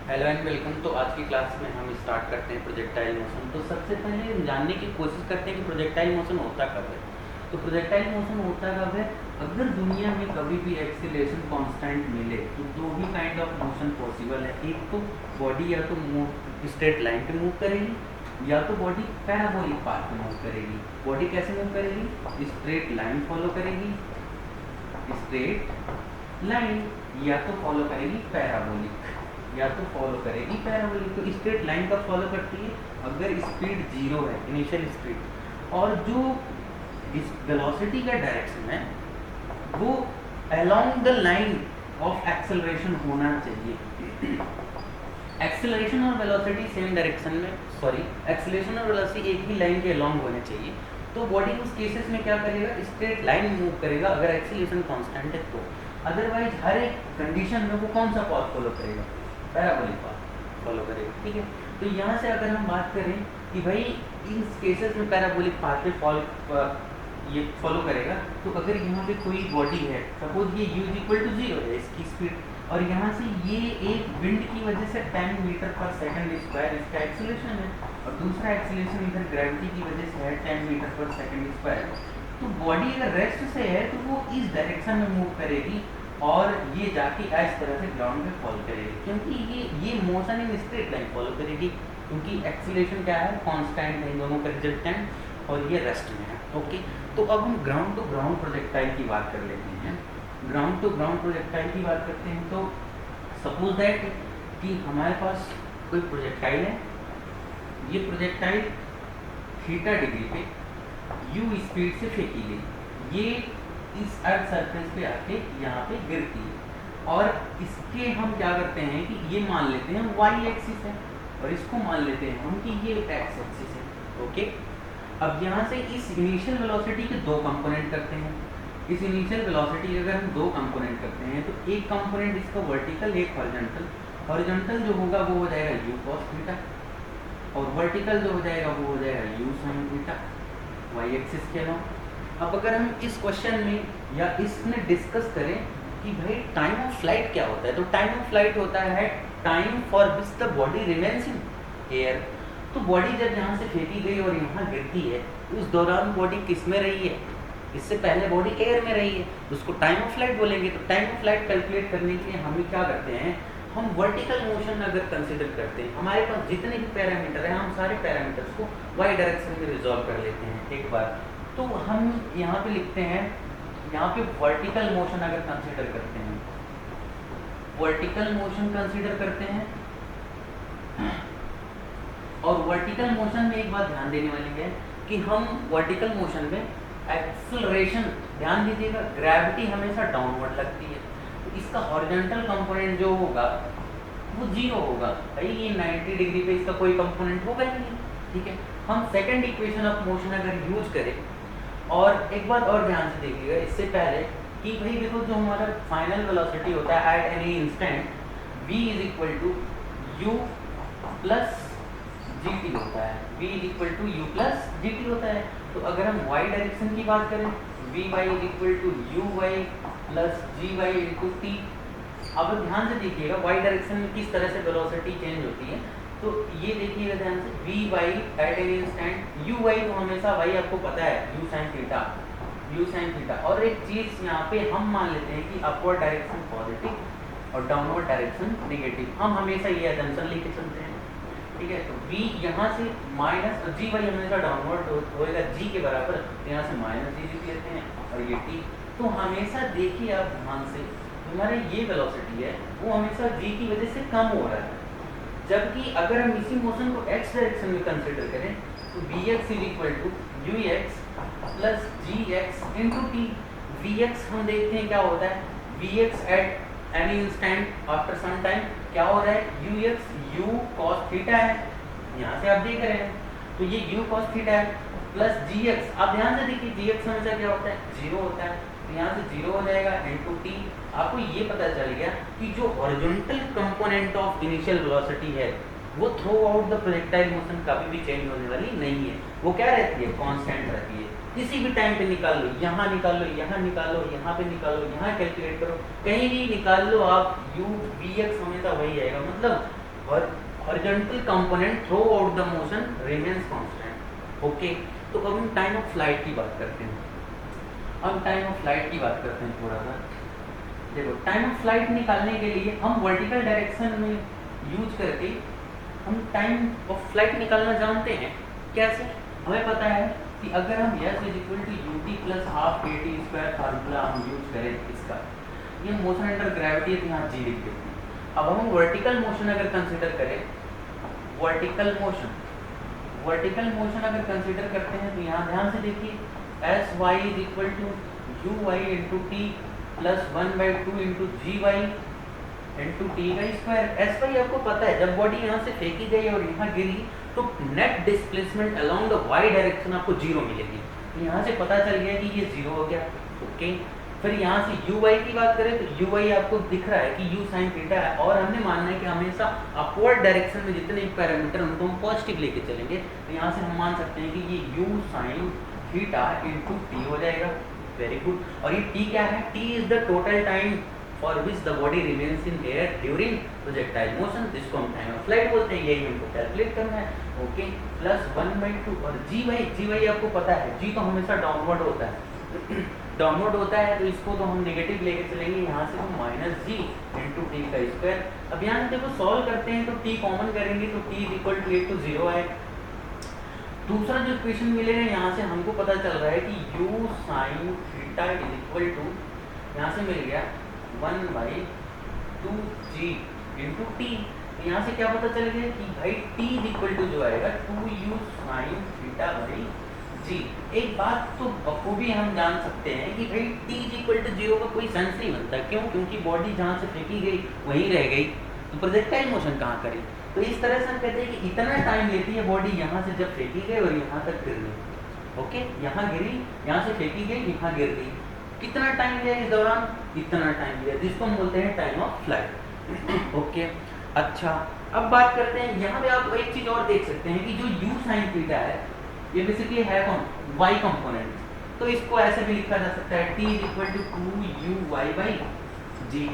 Hello and welcome. तो आज की क्लास में हम स्टार्ट करते हैं प्रोजेक्टाइल मोशन। तो सबसे पहले जानने की कोशिश करते हैं कि प्रोजेक्टाइल मोशन होता कब है। तो प्रोजेक्टाइल मोशन होता कब है, अगर दुनिया में कभी भी एक्सीलरेशन कांस्टेंट मिले तो दो ही काइंड ऑफ मोशन पॉसिबल है। एक तो बॉडी या तो मूव स्ट्रेट लाइन पे मूव करेगी, या तो बॉडी पैराबोलिक पाथ में मूव करेगी। बॉडी कैसे मूव करेगी? स्ट्रेट लाइन फॉलो करेगी, स्ट्रेट लाइन, या तो फॉलो करेगी पैराबोलिक, या तो फॉलो करेगी पैराबोलिक। तो स्ट्रेट लाइन का फॉलो करती है अगर स्पीड जीरो है, इनिशियल स्पीड, और जो इस वेलोसिटी का डायरेक्शन है वो along the line of acceleration होना चाहिए। एक्सेलरेशन और वेलोसिटी सेम डायरेक्शन में, सॉरी एक्सेलरेशन और वेलोसिटी एक ही लाइन के अलोंग होने चाहिए। तो बॉडी उस केसेस में क्या करेगा? स्ट्रेट लाइन मूव करेगा अगर एक्सेलरेशन कांस्टेंट है तो। अदरवाइज हर एक कंडीशन में वो कौन सा पाथ फॉलो करेगा? पैराबोलिक पाथ फॉलो करेगा। ठीक है, तो यहाँ से अगर हम बात करें कि भाई इन केसेस में पैराबोलिक पाथ पे ये फॉलो करेगा, तो अगर यहाँ पे कोई बॉडी है, सपोज ये u इक्वल टू 0 है इसकी स्पीड, और यहाँ से ये एक विंड की वजह से 10 मीटर पर सेकंड स्क्वायर इसका एक्सीलरेशन है, और दूसरा एक्सीलरेशन इधर ग्रेविटी की वजह से है 10 मीटर पर सेकंड स्क्वायर। तो बॉडी अगर रेस्ट से है तो वो इस डायरेक्शन में मूव करेगी और ये जाके इस तरह से ग्राउंड में फॉलो करेगी, क्योंकि ये motion in straight line follow करेगी, क्योंकि एक्सीलरेशन क्या है? कांस्टेंट है, इन दोनों का रिजल्टेंट, और ये रेस्ट में है। ओके, तो अब हम ग्राउंड टू ग्राउंड प्रोजेक्टाइल की बात कर लेते हैं। ग्राउंड टू ग्राउंड प्रोजेक्टाइल की बात करते हैं तो सपोज दैट कि हमारे पास कोई प्रोजेक्टाइल है, ये प्रोजेक्टाइल थीटा डिग्री पे u स्पीड से फेंकी गई, ये इस अर्थ सरफेस पे आके यहाँ पे गिरती है, और इसके हम क्या करते हैं कि ये मान लेते हैं y एक्सिस है, और इसको मान लेते हैं हम कि ये x एक्सिस है। ओके, अब यहाँ से इस इनिशियल वेलोसिटी के दो कंपोनेंट करते हैं। इस इनिशियल वेलोसिटी अगर हम दो कंपोनेंट करते हैं तो एक कंपोनेंट इसका वर्टिकल, एक हॉरिजॉन्टल। हॉरिजॉन्टल जो होगा वो हो जाएगा u cos थीटा, और वर्टिकल जो हो जाएगा वो हो जाएगा u sin theta, y axis के अलावा। अब अगर हम इस क्वेश्चन में या इसमें डिस्कस करें कि भाई टाइम ऑफ फ्लाइट क्या होता है, तो टाइम ऑफ फ्लाइट होता है time for which the body remains in air. तो बॉडी जब यहाँ से फेंकी गई और यहाँ गिरती है, उस दौरान बॉडी किस में रही है? इससे पहले बॉडी एयर में रही है, उसको टाइम ऑफ फ्लाइट बोलेंगे। तो टाइम ऑफ फ्लाइट कैलकुलेट करने के लिए हम क्या करते हैं, हम वर्टिकल मोशन अगर कंसिडर करते हैं, हमारे पास जितने भी पैरामीटर हैं हम सारे पैरामीटर्स को वाई डायरेक्शन में रिजॉल्व कर लेते हैं एक बार। तो हम यहाँ पे लिखते हैं, यहाँ पे वर्टिकल मोशन अगर कंसीडर करते हैं, वर्टिकल मोशन कंसीडर करते हैं, और वर्टिकल मोशन में एक बात ध्यान देने वाली है कि हम वर्टिकल मोशन में एक्सेलरेशन, ध्यान दीजिएगा, ग्रेविटी हमेशा डाउनवर्ड लगती है, तो इसका हॉरिजॉन्टल कंपोनेंट जो होगा वो 0 होगा। भाई ये 90 डिग्री पे इसका कोई कंपोनेंट होगा ही नहीं। ठीक है, हम सेकंड इक्वेशन ऑफ मोशन अगर यूज करें, और एक बात और ध्यान से देखिएगा इससे पहले कि भाई देखो जो हमारा फाइनल वेलोसिटी होता है at any instant, v is equal to u plus g t होता है, v is equal to u plus g t होता है। तो अगर हम y डायरेक्शन की बात करें, vy is equal to u y plus g y into t. अब ध्यान से देखिएगा y डायरेक्शन में किस तरह से वेलोसिटी चेंज होती है, तो ये देखिएगा ध्यान से, v y at any instant, u y तो हमेशा वाई आपको पता है u sine theta, u sine theta. और एक चीज़ यहाँ पे हम मान लेते हैं कि अपवर्ड डायरेक्शन पॉजिटिव और डाउनवर्ड डायरेक्शन नेगेटिव, हम हमेशा ये अजम्पशन लेके चलते हैं। ठीक है, तो v यहाँ से माइनस, और जी वाई हमेशा डाउनवर्ड होएगा g के बराबर, यहाँ से माइनस जी लिख लेते हैं, और ये t। तो हमेशा देखिए आप ध्यान से, हमारा ये वेलोसिटी है वो हमेशा g की वजह से कम हो रहा है, जबकि अगर हम इसी मोशन को x डायरेक्शन में कंसीडर करें तो vx is equal to ux plus gx into t. vx हम देखते हैं क्या होता है, vx at any instant after some time क्या हो रहा है, ux u cos थीटा है, यहाँ से आप देख रहे हैं, तो ये u cos थीटा है प्लस gx। आप ध्यान से देखिए gx हमेशा क्या होता है, 0 होता है, तो यहाँ से 0 हो जाएगा इंटू टी। आपको ये पता चल गया कि जो horizontal component of initial velocity है वो through out the projectile motion कभी भी चेंज होने वाली नहीं है, वो क्या रहती है, कांस्टेंट रहती है। किसी भी टाइम पे निकाल लो, यहाँ निकाल लो, यहाँ निकालो, यहाँ पे निकालो, यहाँ कैलकुलेट करो, कहीं भी निकाल लो आप, u vx हमेशा वही आएगा। मतलब और horizontal component through out the motion remains constant. Okay, तो अब हम टाइम ऑफ फ्लाइट की बात करते हैं। अब टाइम ऑफ फ्लाइट की बात करते हैं थोड़ा सा। देखो, टाइम ऑफ फ्लाइट निकालने के लिए हम वर्टिकल डायरेक्शन में यूज करके हम टाइम ऑफ फ्लाइट निकालना जानते हैं। कैसे? हमें पता है कि अगर हम s is equal to u t plus half के टी स्क्वायर फार्मूला हम यूज करें इसका, ये मोशन अंडर ग्रेविटी है तो यहाँ जी लिख देते हैं। अब हम वर्टिकल मोशन अगर कंसिडर करें, वर्टिकल मोशन अगर कंसिडर करते हैं तो यहाँ ध्यान से देखिए, s y is equal to u y into t plus 1/2 into g y into t का स्क्वायर। एस वाई आपको पता है, जब बॉडी यहाँ से फेंकी गई और यहाँ गिरी तो net displacement along the y direction आपको जीरो मिलेगी। तो यहाँ से पता चल गया कि ये जीरो हो गया। ओके, फिर यहाँ से यू वाई की बात करें तो यू वाई आपको दिख रहा है कि यू साइन थीटा है, और हमने मानना है कि हमेशा अपवर्ड डायरेक्शन में जितने पैरामीटर उनको हम पॉजिटिव लेके चलेंगे। तो यहाँ से हम मान सकते हैं कि ये you sine theta into T हो जाएगा। Very good. और ये टी क्या है? T is the total time for which the body remains in air during projectile motion, जिसको हम टाइम ऑफ फ्लाइट बोलते हैं। यही हमको कैलकुलेट करना है। ओके, प्लस 1/2 और जी वाई आपको पता है, जी तो हमेशा डाउनवर्ड होता है डाउनवर्ड होता है, तो इसको तो हम नेगेटिव लेके चलेंगे। यहाँ से हम माइनस जी इंटू टी का स्क्वायर। अब यहाँ से देखो सॉल्व करते हैं तो टी कॉमन करेंगे तो t is equal to 1 to 0 है। दूसरा जो इक्वेशन मिलेगा, यहाँ से हमको पता चल रहा है कि u sine theta is equal to, यहाँ से मिल गया 1/2g इंटू टी। यहाँ से क्या पता चल गया कि भाई t इज इक्वल टू जो आएगा 2u साइन थीटा बाई जी। एक बात तो बखूबी हम जान सकते हैं कि भाई t इज इक्वल टू 0 का कोई सेंस नहीं बनता। क्यों? क्योंकि बॉडी जहाँ से फेंकी गई वहीं रह गई, तो प्रोजेक्टाइल मोशन कहाँ करी। तो इस तरह से हम कहते हैं कि इतना टाइम लेती है बॉडी यहाँ से जब फेंकी गई और यहाँ तक गिर गई। ओके, यहाँ गिरी, यहाँ से फेंकी गई, यहाँ गिर गई। कितना टाइम लिया इस दौरान? इतना टाइम लिया, जिसको हम बोलते हैं टाइम ऑफ फ्लाइट। ओके, अच्छा, अब बात करते हैं, यहाँ पे आप एक चीज और देख सकते हैं कि जो u साइन थीटा है ये बेसिकली है कौन? y component. तो इसको ऐसे भी लिखा जा सकता है t is equal to 2u y by g.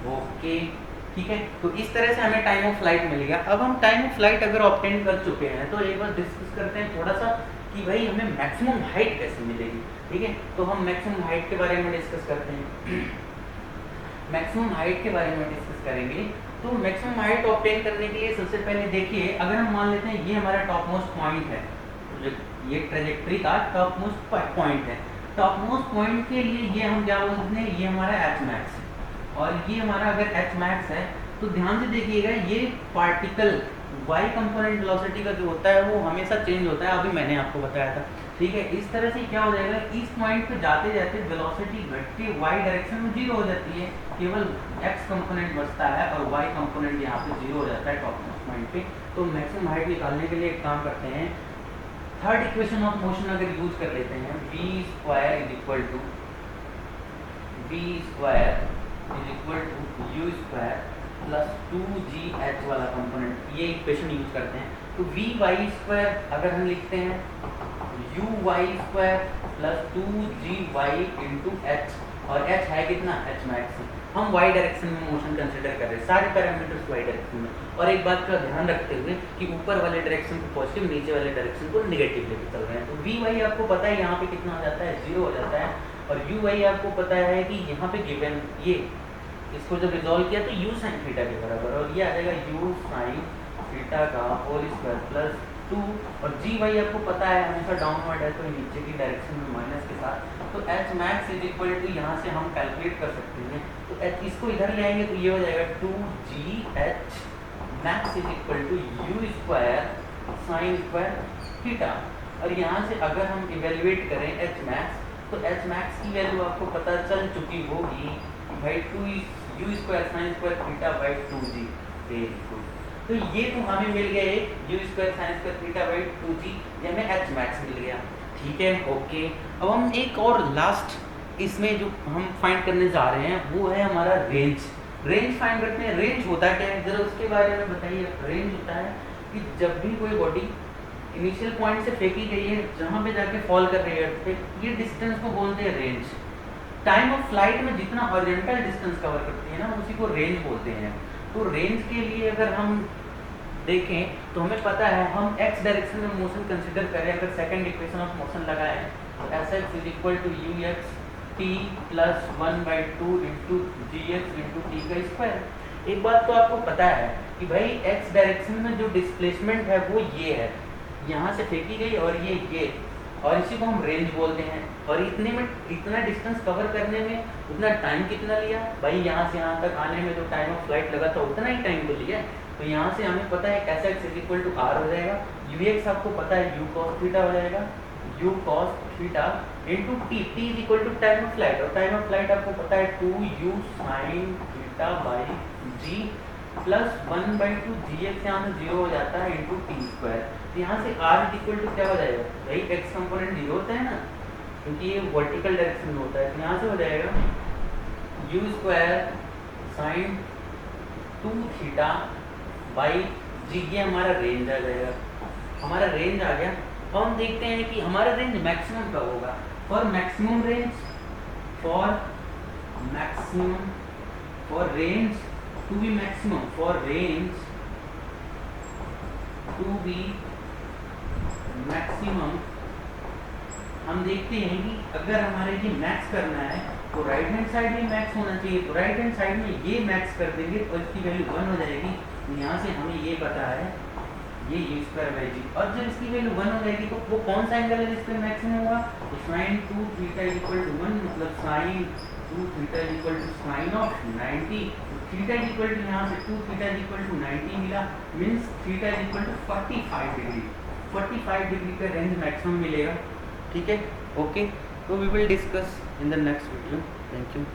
Okay, ठीक है। तो इस तरह से हमें टाइम ऑफ फ्लाइट मिल गया। अब हम टाइम ऑफ फ्लाइट अगर ऑब्टेन कर चुके हैं तो एक बार डिस्कस करते हैं थोड़ा सा कि भाई हमें मैक्सिमम हाइट कैसे मिलेगी। ठीक है, तो हम मैक्सिमम हाइट के बारे में डिस्कस करते हैं। मैक्सिमम हाइट के बारे में डिस्कस करेंगे। तो मैक्सिमम हाइट ऑब्टेन करने के लिए सबसे पहले देखिए, अगर हम मान लेते हैं ये हमारा टॉप मोस्ट पॉइंट है, ये ट्रेजेक्ट्री का टॉप मोस्ट पॉइंट है। टॉप मोस्ट पॉइंट के लिए ये हम क्या बोलते हैं, ये हमारा एच मैक्स है, और ये हमारा अगर एच मैक्स है तो ध्यान से देखिएगा, ये पार्टिकल y कंपोनेंट वेलोसिटी का जो होता है वो हमेशा चेंज होता है। अभी मैंने आपको बताया था। ठीक है, इस तरह से क्या हो जाएगा, इस पॉइंट पे जाते जाते वेलोसिटी घट के y डायरेक्शन में जीरो हो जाती है, केवल x कंपोनेंट बचता है और y कंपोनेंट यहाँ पे जीरो हो जाता है टॉप मोस्ट पॉइंट पे। तो मैक्सिमम हाइट निकालने के लिए एक काम करते हैं, थर्ड इक्वेशन ऑफ मोशन अगर यूज कर लेते हैं, v square is equal to u square plus 2gh वाला कंपोनेंट, ये इक्वेशन यूज करते हैं। तो vy स्क्वायर अगर हम लिखते हैं uy square plus 2gy into h, और h है कितना? h max. हम y डायरेक्शन में मोशन कंसिडर कर रहे हैं, सारे पैरामीटर्स y डायरेक्शन में। और एक बात का ध्यान रखते हुए कि ऊपर वाले डायरेक्शन को पॉजिटिव, नीचे वाले डायरेक्शन को नेगेटिव लेके चल रहे हैं। तो vy आपको पता है यहाँ पे कितना हो जाता है? 0 हो जाता है। और uy आपको पता है कि यहाँ पे गिवन, ये इसको जब रिजॉल्व किया तो u साइन थीटा के बराबर, और ये आ जाएगा u साइन थीटा का होल स्क्वायर प्लस 2, और gy आपको पता है हमेशा डाउनवर्ड है तो नीचे की डायरेक्शन में माइनस के साथ। तो h max is equal to, यहाँ से हम कैलकुलेट कर सकते हैं, तो h इसको इधर ले आएंगे तो ये हो जाएगा 2gh max is equal to u square sine square theta. और यहाँ से अगर हम इवेल्युएट करें h मैक्स, तो h मैक्स की वैल्यू आपको पता चल चुकी होगी भाई 2u square sine square theta by 2g। Very good. तो ये तो हमें मिल गया एक u square sine square theta by 2g, ये हमें h मैक्स मिल गया। ठीक है, ओके। अब हम एक और लास्ट इसमें जो हम फाइंड करने जा रहे हैं वो है हमारा रेंज। रेंज फाइंड करते हैं। रेंज होता क्या है जरा उसके बारे में बताइए। रेंज होता है कि जब भी कोई बॉडी इनिशियल पॉइंट से फेंकी गई है, जहाँ पे जाके फॉल कर रही है अर्थ पे, ये डिस्टेंस को बोलते हैं रेंज। टाइम ऑफ फ्लाइट में जितना हॉरिजॉन्टल डिस्टेंस कवर करती है ना, उसी को रेंज बोलते हैं। तो रेंज के लिए अगर हम देखें तो हमें पता है, हम x डायरेक्शन में मोशन कंसिडर करें, अगर सेकंड इक्वेशन ऑफ मोशन लगाएं तो Sx is equal to ux t plus 1/2 into g x into t का स्क्वायर। एक बात तो आपको पता है कि भाई x डायरेक्शन में जो डिस्प्लेसमेंट है वो ये है, यहाँ से फेंकी गई और ये, और इसी को हम रेंज बोलते हैं। और इतने में इतना डिस्टेंस कवर करने में उतना टाइम कितना लिया भाई, यहाँ से यहाँ तक आने में जो टाइम ऑफ फ्लाइट लगा था उतना ही टाइम तो लिया। तो यहाँ से हमें पता है Sx is equal to R हो जाएगा, Ux आपको पता है u cos थीटा हो जाएगा, u cos theta into t, t is equal to time of flight, और टाइम ऑफ फ्लाइट आपको पता है 2u sin theta by g plus 1/2 g x, यहाँ से 0 हो जाता है इंटू टी स्क्वायर। तो यहाँ से r इज इक्वल टू क्या हो जाएगा भाई, x कंपोनेंट 0 होता है ना, क्योंकि ये वर्टिकल डायरेक्शन में होता है। तो यहाँ से हो जाएगा u square sine 2 theta by g, ये हमारा रेंज आ जाएगा। हमारा रेंज आ गया। तो हम देखते हैं कि हमारा रेंज मैक्सिमम कब होगा। For maximum range, for range to be maximum, for range to be maximum, हम देखते हैं कि अगर हमारे ये मैक्स करना है तो राइट हैंड साइड में मैक्स होना चाहिए। तो राइट हैंड साइड में ये मैक्स कर देंगे तो इसकी वैल्यू 1 हो जाएगी। तो यहाँ से हमें ये पता है ये u स्क्वायर बाई जी, और जब इसकी वैल्यू 1 हो जाएगी तो वो कौन सा एंगल है जिस पे मैक्सिमम होगा, तो साइन 2 थीटा इक्वल टू 1, मतलब sine 2 theta equal to sine of 90। Theta equal to यहाँ से 2 थीटा इक्वल टू 90 मिला, means theta equal to 45 degree. 45 degree का रेंज मैक्सिमम मिलेगा। ठीक है, ओके, तो we will discuss in the next video. Thank you.